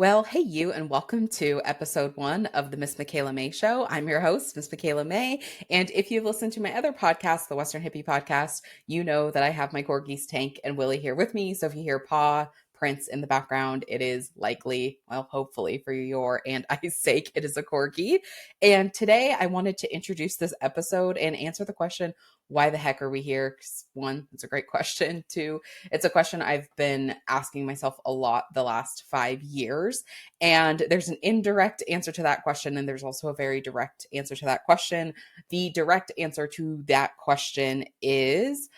Well, hey, you, and welcome to episode 1 of the Miss Michaela Mae Show. I'm your host, Miss Michaela Mae. And if you've listened to my other podcast, the Western Hippie podcast, you know that I have my corgis Tank and Willie here with me. So if you hear paw prints in the background, it is likely, well, hopefully for your and I's sake, it is a corgi. And today I wanted to introduce this episode and answer the question, why the heck are we here? 'Cause one, it's a great question. Two, it's a question I've been asking myself a lot the last 5 years. And there's an indirect answer to that question, and there's also a very direct answer to that question. The direct answer to that question is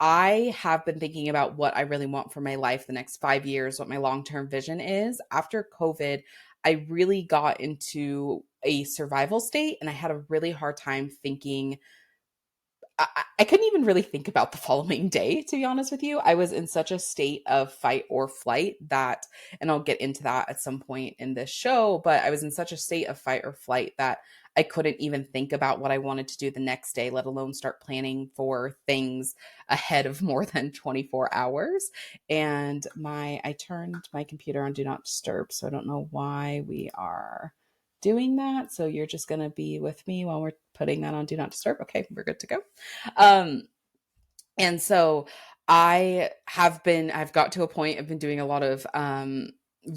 I have been thinking about what I really want for my life the next 5 years, what my long term vision is. After COVID, I really got into a survival state, and I had a really hard time thinking I couldn't even really think about the following day, to be honest with you. I was in such a state of fight or flight that, and I'll get into that at some point in this show, but I was in such a state of fight or flight that I couldn't even think about what I wanted to do the next day, let alone start planning for things ahead of more than 24 hours. And I turned my computer on Do Not Disturb, so I don't know why we are doing that. So you're just going to be with me while we're putting that on Do Not Disturb. Okay, we're good to go. Um, and so I've got to a point, I've been doing a lot of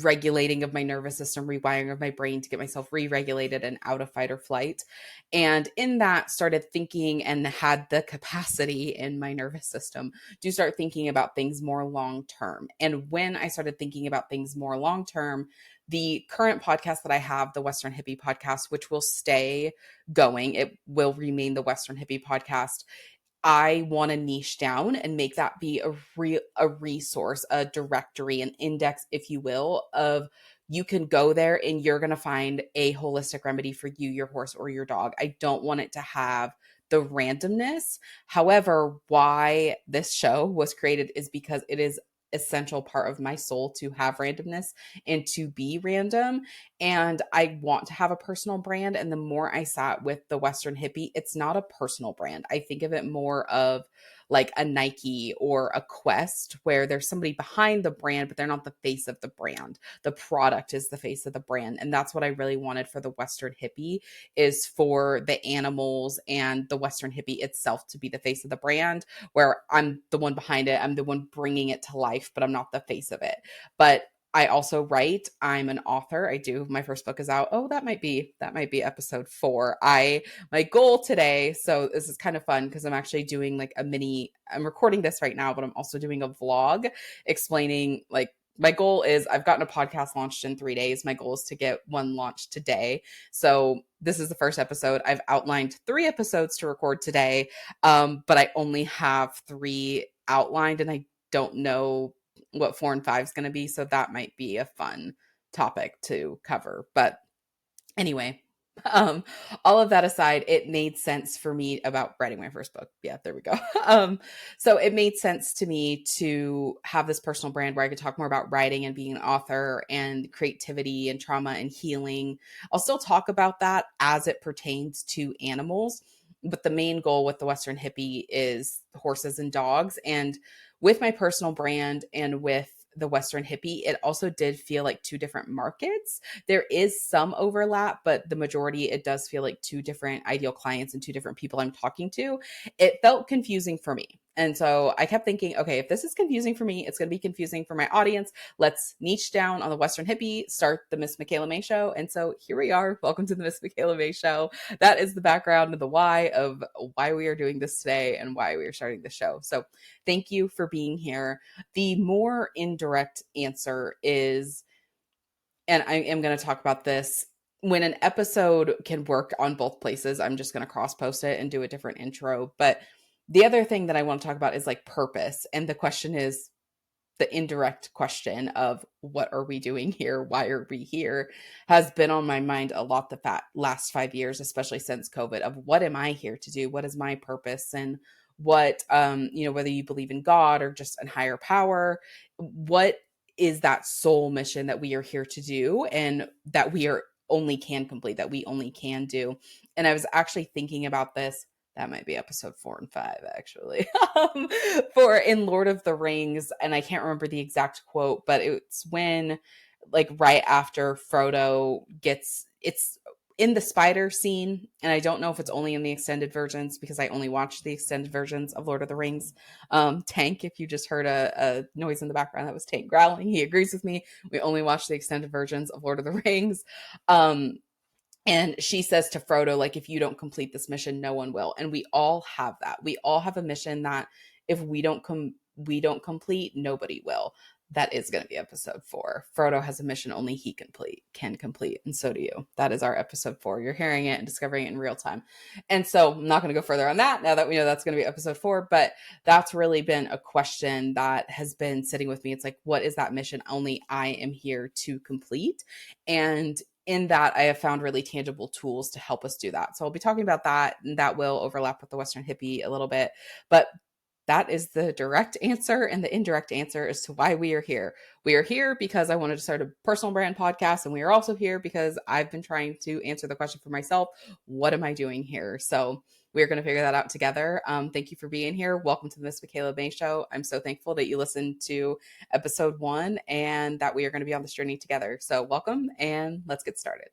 regulating of my nervous system, rewiring of my brain to get myself re-regulated and out of fight or flight. And in that, started thinking and had the capacity in my nervous system to start thinking about things more long term. And when I started thinking about things more long term, the current podcast that I have, the Western Hippie podcast, which will stay going, it will remain the Western Hippie podcast. I want to niche down and make that be a resource, a directory, an index, if you will, of you can go there and you're going to find a holistic remedy for you, your horse, or your dog. I don't want it to have the randomness. However, why this show was created is because it is essential part of my soul to have randomness and to be random. And I want to have a personal brand. And the more I sat with the Western Hippie, it's not a personal brand. I think of it more of like a Nike or a Quest, where there's somebody behind the brand, but they're not the face of the brand. The product is the face of the brand. And that's what I really wanted for the Western Hippie, is for the animals and the Western Hippie itself to be the face of the brand, where I'm the one behind it. I'm the one bringing it to life, but I'm not the face of it. But I also write. I'm an author. I do. My first book is out. Oh, that might be episode 4. My goal today. So this is kind of fun because I'm actually doing like I'm recording this right now, but I'm also doing a vlog explaining, like, my goal is, I've gotten a podcast launched in 3 days. My goal is to get one launched today. So this is the first episode. I've outlined 3 episodes to record today. But I only have 3 outlined, and I don't know what 4 and 5 is going to be. So that might be a fun topic to cover. But anyway, um, all of that aside, it made sense for me about writing my first book. Yeah, there we go. So it made sense to me to have this personal brand where I could talk more about writing and being an author and creativity and trauma and healing. I'll still talk about that as it pertains to animals, but the main goal with the Western Hippie is horses and dogs. And with my personal brand and with the Western Hippie, it also did feel like 2 different markets. There is some overlap, but the majority, it does feel like 2 different ideal clients and 2 different people I'm talking to. It felt confusing for me. And so I kept thinking, okay, if this is confusing for me, it's going to be confusing for my audience. Let's niche down on the Western Hippie, start the Miss Michaela Mae Show. And so here we are. Welcome to the Miss Michaela Mae Show. That is the background and the why of why we are doing this today and why we are starting the show. So thank you for being here. The more indirect answer is, and I am going to talk about this, when an episode can work on both places, I'm just going to cross post it and do a different intro. But the other thing that I want to talk about is like purpose. And the question is the indirect question of what are we doing here? Why are we here? Has been on my mind a lot the last 5 years, especially since COVID, of what am I here to do? What is my purpose? And what, whether you believe in God or just a higher power, what is that soul mission that we are here to do and that we are only can complete, that we only can do. And I was actually thinking about this. That might be episode 4 and 5, actually, for in Lord of the Rings. And I can't remember the exact quote, but it's when like right after Frodo gets, it's in the spider scene, and I don't know if it's only in the extended versions because I only watched the extended versions of Lord of the Rings. Tank, if you just heard a noise in the background, that was Tank growling. He agrees with me. We only watched the extended versions of Lord of the Rings. And she says to Frodo, like, if you don't complete this mission, no one will. And we all have that. We all have a mission that if we don't complete, nobody will. That is going to be episode 4. Frodo has a mission only he can complete, and so do you. That is our episode 4. You're hearing it and discovering it in real time. And so I'm not going to go further on that now that we know that's going to be episode 4, but that's really been a question that has been sitting with me. It's like, what is that mission only I am here to complete? And in that, I have found really tangible tools to help us do that. So I'll be talking about that, and that will overlap with the Western Hippie a little bit. But that is the direct answer, and the indirect answer as to why we are here. We are here because I wanted to start a personal brand podcast, and we are also here because I've been trying to answer the question for myself, what am I doing here? So we're going to figure that out together. Thank you for being here. Welcome to the Miss Michaela Mae Show. I'm so thankful that you listened to episode 1 and that we are going to be on this journey together. So welcome, and let's get started.